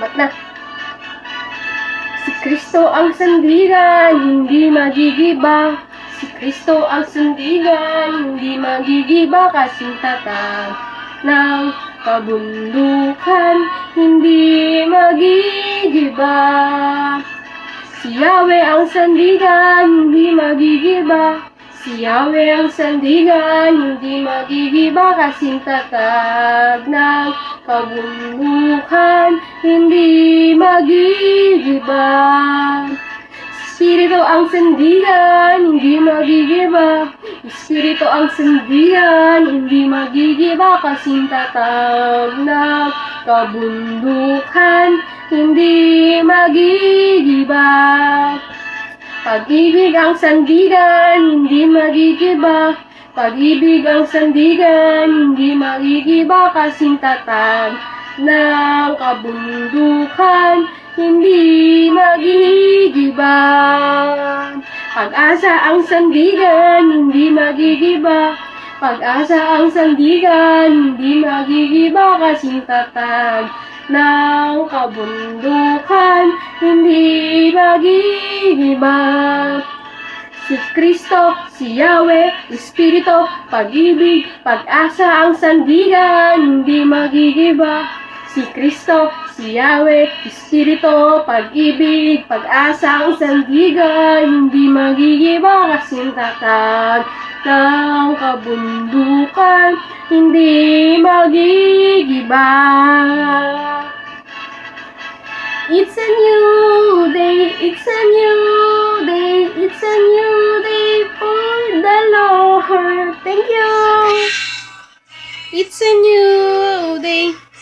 Salamat na. Si Kristo ang sandigan, hindi magigiba. Si Kristo ang sandigan, hindi magigiba. Kasing tatag ng kabundukan, hindi magigiba. Si Yahweh ang sandigan, hindi magigiba. Si Yahweh ang sandigan, hindi magigiba. Kasing tatag ng kabundukan, hindi magigiba. Espiritu ang sandigan, hindi magigiba. Espiritu ang sandigan, hindi magigiba. Kasing tatag ng kabundukan, hindi magigiba. Pag-ibig ang sandigan, hindi magigiba. Pag-ibig ang sandigan, hindi magigiba. Kasing tatag ng kabundukan, hindi magigiba. Pag-asa ang sandigan, hindi magigiba. Pag-asa ang sandigan, hindi magigiba. Kasing tatag ng kabundukan, hindi magigiba. Si Kristo, si Yahweh, Espiritu, pag-ibig, pag-asa ang sandigan, hindi magigiba. Si Kristo, si Yahweh, Espiritu, pag-ibig, pag-asa ang sandigan, hindi magigiba. Kasing tatag ng kabundukan, hindi magigiba. It's a new day, it's a new day, it's a new day for the Lord. Thank you. It's a new day.